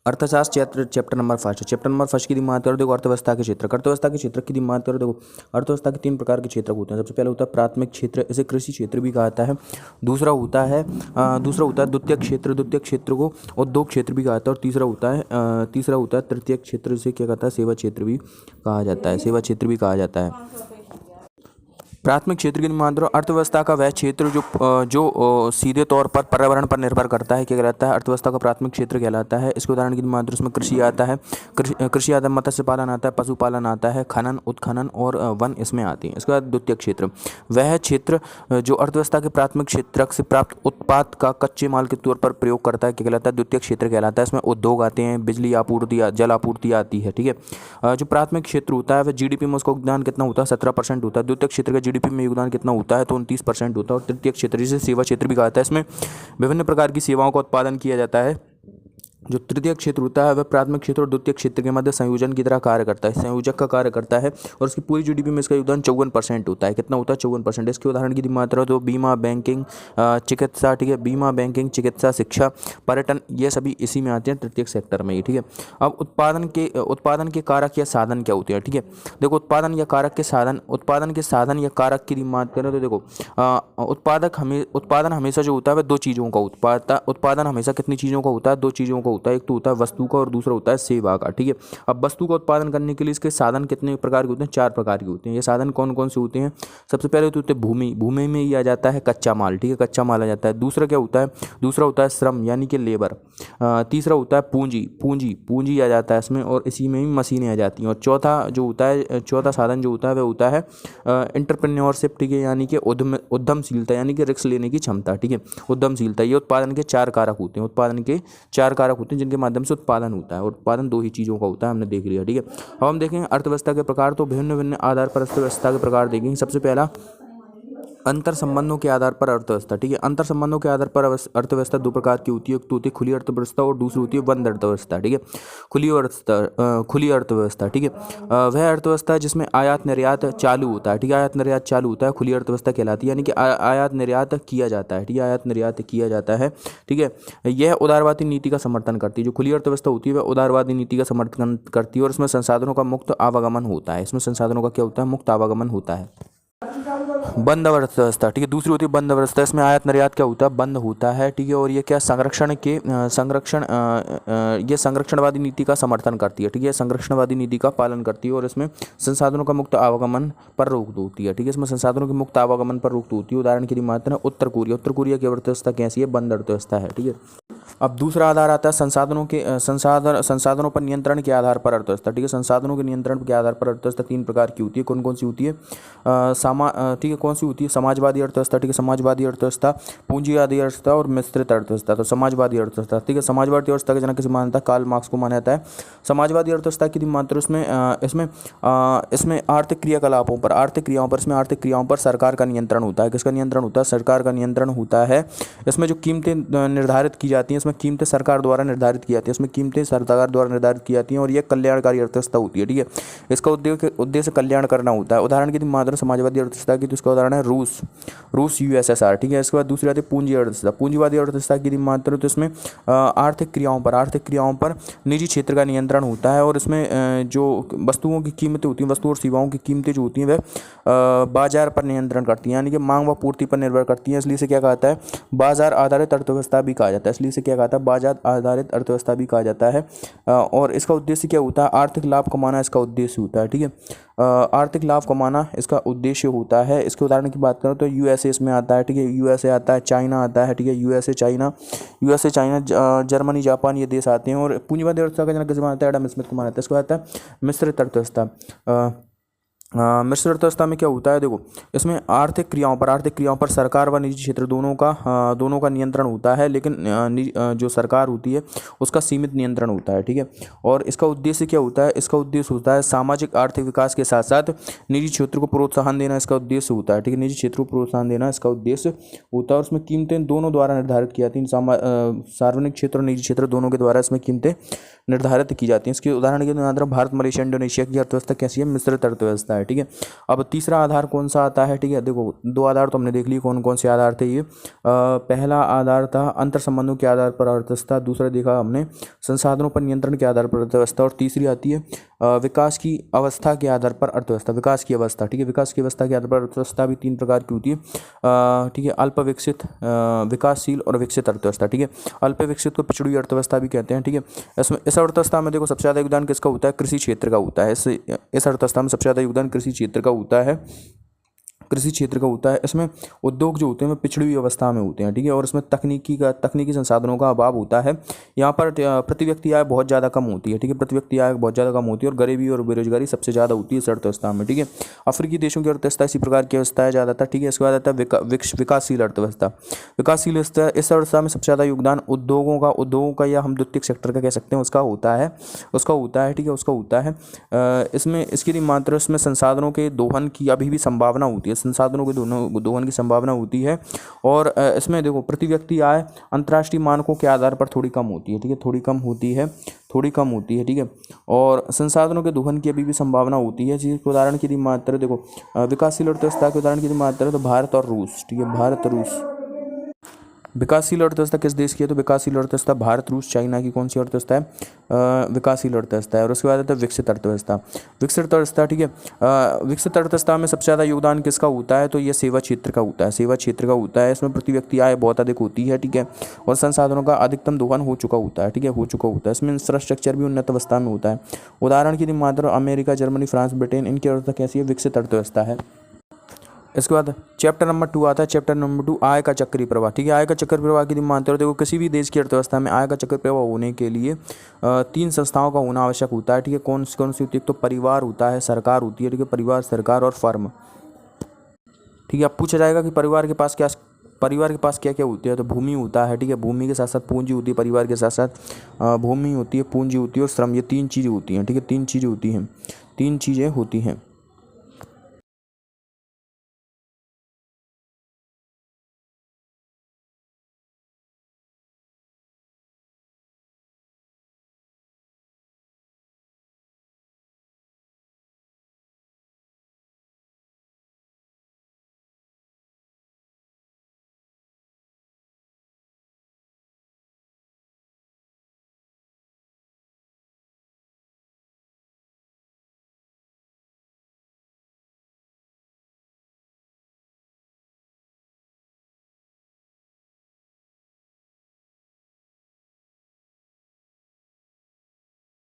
अर्थशास्त्र chapter number first. Chapter number first की बात करो देखो अर्थव्यवस्था के क्षेत्र। अर्थव्यवस्था के क्षेत्र की बात करो देखो अर्थव्यवस्था के तीन प्रकार के क्षेत्र होते हैं। सबसे पहले होता है प्राथमिक क्षेत्र, इसे कृषि क्षेत्र भी कहा जाता है। दूसरा होता है द्वितीयक क्षेत्र, द्वितीयक क्षेत्र को उद्योग क्षेत्र भी कहा जाता है। और तीसरा होता है तृतीयक क्षेत्र, इसे क्या कहता है सेवा क्षेत्र भी कहा जाता है, सेवा क्षेत्र भी कहा जाता है। प्राथमिक क्षेत्र की मात्रा अर्थव्यवस्था का वह क्षेत्र जो सीधे तौर पर पर्यावरण पर निर्भर करता है, क्या कहलाता है अर्थव्यवस्था का प्राथमिक क्षेत्र कहलाता है। इसके उदाहरण की मात्रा उसमें कृषि आता है, कृषि आता है, मत्स्य पालन आता है, पशुपालन आता है, खनन उत्खनन और वन इसमें आती हैं। इसके बाद द्वितीय क्षेत्र, वह क्षेत्र जो अर्थव्यवस्था के प्राथमिक क्षेत्र से प्राप्त उत्पाद का कच्चे माल के तौर पर प्रयोग करता है, क्या कहलाता है द्वितीय क्षेत्र कहलाता है। इसमें उद्योग आते हैं, बिजली आपूर्ति, जल आपूर्ति आती है। ठीक है, जो प्राथमिक क्षेत्र होता है वह जीडीपी में उसका योगदान कितना होता है 17% होता है। द्वितीय क्षेत्र का जीडीपी में योगदान कितना होता है तो 29% होता है। और तृतीय क्षेत्र जिसे सेवा क्षेत्र भी कहा जाता है, इसमें विभिन्न प्रकार की सेवाओं का उत्पादन किया जाता है। जो तृतीय क्षेत्र होता है वह प्राथमिक क्षेत्र और द्वितीय क्षेत्र के मध्य संयोजन की तरह कार्य करता है, संयोजक का कार्य करता है। और उसकी पूरी जीडीपी में इसका योगदान 54% होता है। कितना होता है 54%। इसके उदाहरण की मात्रा तो बीमा, बैंकिंग, चिकित्सा, ठीक है, बीमा, बैंकिंग, चिकित्सा, शिक्षा, पर्यटन, ये सभी इसी में आते हैं तृतीय सेक्टर में ही। ठीक है, अब उत्पादन के कारक या साधन क्या होते हैं। ठीक है, देखो उत्पादन के साधन या कारक की बात करें तो देखो उत्पादन हमेशा जो होता है वह दो चीज़ों का उत्पादन हमेशा कितनी चीज़ों का होता है, दो चीज़ों का होता है। एक तो होता है वस्तु का और दूसरा होता है सेवा का। ठीक है, अब वस्तु का उत्पादन करने के लिए इसके साधन कितने प्रकार के होते हैं, 4 प्रकार के होते हैं। ये साधन कौन कौन से होते हैं, सबसे पहले तो होते हैं भूमि में ही आ जाता है कच्चा माल। ठीक है, कच्चा माल आ जाता है। दूसरा क्या होता है, दूसरा होता है श्रम यानी कि लेबर। तीसरा होता है पूंजी आ जाता है इसमें, और इसी में ही मशीनें आ जाती हैं। और चौथा साधन जो होता है वह होता है एंटरप्रेन्योरशिप। ठीक है, यानी कि उद्यमशीलता यानी कि रिस्क लेने की क्षमता। ठीक है, उद्यमशीलता। ये उत्पादन के 4 कारक होते हैं, जिनके माध्यम से उत्पादन होता है। और उत्पादन 2 ही चीज़ों का होता है, हमने देख लिया। ठीक है, अब हम देखेंगे अर्थव्यवस्था के प्रकार। तो भिन्न आधार पर अर्थव्यवस्था के प्रकार देखेंगे। सबसे पहला अंतर संबंधों के आधार पर अर्थव्यवस्था। ठीक है, अंतर संबंधों के आधार पर अर्थव्यवस्था 2 प्रकार की होती है। एक तो होती है खुली अर्थव्यवस्था और दूसरी होती है बंद अर्थव्यवस्था। ठीक है, खुली अर्थव्यवस्था। ठीक है, वह अर्थव्यवस्था है जिसमें आयात निर्यात चालू होता है। ठीक है, आयात निर्यात चालू होता है, खुली अर्थव्यवस्था कहलाती है। यानी कि आयात निर्यात किया जाता है। ठीक है, आयात निर्यात किया जाता है। ठीक है, यह उदारवादी नीति का समर्थन करती है। जो खुली अर्थव्यवस्था होती है वह उदारवादी नीति का समर्थन करती है। और इसमें संसाधनों का मुक्त आवागमन होता है। इसमें संसाधनों का क्या होता है, मुक्त आवागमन होता है। बंद अर्थव्यवस्था। ठीक है, दूसरी होती है बंद अर्थव्यवस्था। इसमें आयात निर्यात क्या होता है, बंद होता है। ठीक है, और ये क्या ये संरक्षणवादी नीति का समर्थन करती है। ठीक है, संरक्षणवादी नीति का पालन करती है। और इसमें संसाधनों का मुक्त आवागमन पर रोक होती है। ठीक है, इसमें संसाधनों के मुक्त आवागमन पर रोक होती है। उदाहरण की मात्रा उत्तर कोरिया की अर्थव्यवस्था कैसी है, बंद अर्थव्यवस्था है। ठीक है, अब दूसरा आधार आता है संसाधनों पर नियंत्रण के आधार पर अर्थव्यवस्था। ठीक है, संसाधनों के नियंत्रण के आधार पर अर्थव्यवस्था 3 प्रकार की होती है। कौन कौन सी होती है, ठीक है, कौन सी होती है, समाजवादी अर्थव्यवस्था। ठीक है, समाजवादी अर्थव्यवस्था, पूंजीवादी अर्थव्यवस्था और मिश्रित अर्थव्यवस्था। तो समाजवादी अर्थव्यवस्था। ठीक है, समाजवादी अर्थव्यवस्था के जनक किसे माना जाता है, कार्ल मार्क्स को माना जाता है। समाजवादी अर्थव्यवस्था की मात्र इसमें आर्थिक क्रियाकलापों पर सरकार का नियंत्रण होता है। किसका नियंत्रण होता है, सरकार का नियंत्रण होता है। इसमें जो कीमतें निर्धारित की जाती हैं, इसमें कीमतें सरकार द्वारा निर्धारित की जाती हैं। और यह कल्याणकारी अर्थव्यवस्था होती है। ठीक है, इसका उद्देश्य कल्याण करना होता है। उदाहरण की मात्र समाजवादी अर्थव्यवस्था की, तो इसका उदाहरण है रूस यूएसएसआर। ठीक है, इसके बाद दूसरी आती है पूंजी अर्थव्यवस्था। पूंजीवादी अर्थव्यवस्था की मात्र तो इसमें आर्थिक क्रियाओं पर निजी क्षेत्र का नियंत्रण होता है। और इसमें जो वस्तुओं की कीमतें होती हैं, वस्तु और सेवाओं की कीमतें जो होती हैं वह बाजार पर नियंत्रण करती हैं, यानी कि मांग व पूर्ति पर निर्भर करती हैं। इसलिए इसे क्या कहता है, बाजार आधारित अर्थव्यवस्था भी कहा जाता है। और इसका उद्देश्य क्या होता है, आर्थिक लाभ कमाना इसका उद्देश्य होता है। ठीक है, आर्थिक लाभ कमाना इसका उद्देश्य होता है। इसके उदाहरण की बात करें तो यूएसए इसमें आता है। ठीक है, यूएसए आता है, चाइना आता है। ठीक है, यूएसए चाइना जर्मनी जापान ये देश आते हैं। और पूंजीवादी अर्थव्यवस्था का जनक किसे माना जाता है, एडम स्मिथ को माना जाता है। इसको आता है मिश्रित अर्थव्यवस्था। मिश्रित अर्थव्यवस्था में क्या होता है, देखो इसमें आर्थिक क्रियाओं पर सरकार व निजी क्षेत्र दोनों का नियंत्रण होता है। लेकिन जो सरकार होती है उसका सीमित नियंत्रण होता है। ठीक है, और इसका उद्देश्य क्या होता है, इसका उद्देश्य होता है सामाजिक आर्थिक विकास के साथ साथ निजी क्षेत्र को प्रोत्साहन देना इसका उद्देश्य होता है। ठीक है, निजी क्षेत्र को प्रोत्साहन देना इसका उद्देश्य होता है। और उसमें कीमतें दोनों द्वारा निर्धारित की जाती हैं, सार्वजनिक क्षेत्र और निजी क्षेत्र दोनों के द्वारा इसमें कीमतें निर्धारित की जाती हैं। इसके उदाहरण के अंदर भारत, मलेशिया, इंडोनेशिया की अर्थव्यवस्था कैसी है, मिश्रित अर्थव्यवस्था है। है, ठीक है। अब तीसरा आधार कौन सा आता है, ठीक है। देखो, दो आधार तो हमने देख लिए कौन कौन से आधार थे ये। पहला आधार था अंतर संबंधों के आधार पर अर्थव्यवस्था, दूसरा देखा हमने संसाधनों पर नियंत्रण के आधार पर अर्थव्यवस्था, और तीसरी आती है विकास की अवस्था के आधार पर अर्थव्यवस्था, विकास की अवस्था, ठीक है। विकास की अवस्था के आधार पर अर्थव्यवस्था भी तीन प्रकार की होती है, ठीक है। अल्प विकसित, विकासशील और विकसित अर्थव्यवस्था, ठीक है। अल्प विकसित को पिछड़ी अर्थव्यवस्था भी कहते हैं, ठीक है। इसमें इस अर्थव्यवस्था में देखो सबसे ज़्यादा योगदान किसका होता है, कृषि क्षेत्र का होता है। इस अर्थव्यवस्था में सबसे ज़्यादा योगदान कृषि क्षेत्र का होता है, कृषि क्षेत्र का होता है। इसमें उद्योग जो होते हैं वो पिछड़ी हुई अवस्था में होते हैं, ठीक है। और इसमें तकनीकी संसाधनों का अभाव होता है। यहाँ पर प्रति व्यक्ति आय बहुत ज़्यादा कम होती है, ठीक है। प्रति व्यक्ति आय बहुत ज़्यादा कम होती है और गरीबी और बेरोजगारी सबसे ज़्यादा होती है इस अर्थव्यवस्था में, ठीक है। अफ्रीकी देशों की अर्थव्यवस्था इसी प्रकार की अवस्था है ज़्यादातर, ठीक है। इसके बाद आता है विकासशील अर्थव्यवस्था। विकासशील अवस्था, इस अर्थव्यवस्था में सबसे ज़्यादा योगदान उद्योगों का या हम द्वितीयक सेक्टर का कह सकते हैं उसका होता है, ठीक है, उसका होता है। इसमें इसकी मात्र इसमें संसाधनों के दोहन की अभी भी संभावना होती है, संसाधनों के दोहन की संभावना होती है। और इसमें देखो प्रति व्यक्ति आय अंतर्राष्ट्रीय मानकों के आधार पर थोड़ी कम होती है, ठीक है, थोड़ी कम होती है, ठीक है। और संसाधनों के दोहन की अभी भी संभावना होती है। जिसके उदाहरण की यदि मात्रा देखो, विकासशील अर्थव्यवस्था के उदाहरण की यदि मात्रा तो भारत और रूस, ठीक है, भारत रूस। विकासशील अर्थव्यवस्था किस देश की है, तो विकासशील अर्थव्यवस्था भारत रूस चाइना की कौन सी अर्थव्यवस्था है, विकासशील अर्थव्यवस्था है। और उसके बाद आता है विकसित अर्थव्यवस्था। विकसित अर्थव्यवस्था, ठीक है। विकसित अर्थव्यवस्था में सबसे ज़्यादा योगदान किसका होता है, तो ये सेवा क्षेत्र का होता है, सेवा क्षेत्र का होता है। इसमें प्रति व्यक्ति आय बहुत अधिक होती है, ठीक है। और संसाधनों का अधिकतम दोहन हो चुका होता है, ठीक है, हो चुका होता है। इसमें इंफ्रास्ट्रक्चर भी उन्नत अवस्था में होता है। उदाहरण की मात्रा अमेरिका, जर्मनी, फ्रांस, ब्रिटेन, इनकी अर्थव्यवस्था कैसी है, विकसित अर्थव्यवस्था है। इसके बाद चैप्टर नंबर 2 आता है। चैप्टर नंबर 2 आय का चक्रीय प्रवाह, ठीक है। आय का चक्र प्रवाह की मानते हो, देखो किसी भी देश की अर्थव्यवस्था में आय का चक्र प्रवाह होने के लिए 3 संस्थाओं का होना आवश्यक होता है, ठीक है। कौन सी होती है, तो परिवार होता है, सरकार होती है, ठीक है, परिवार, सरकार और फर्म, ठीक है। अब पूछा जाएगा कि परिवार के पास क्या क्या होती है, तो भूमि होता है, ठीक है। भूमि के साथ साथ पूंजी होती है, परिवार के साथ साथ भूमि होती है, पूंजी होती है और श्रम, ये 3 चीज़ें होती हैं, ठीक है, 3 चीज़ें होती हैं, 3 चीज़ें होती हैं।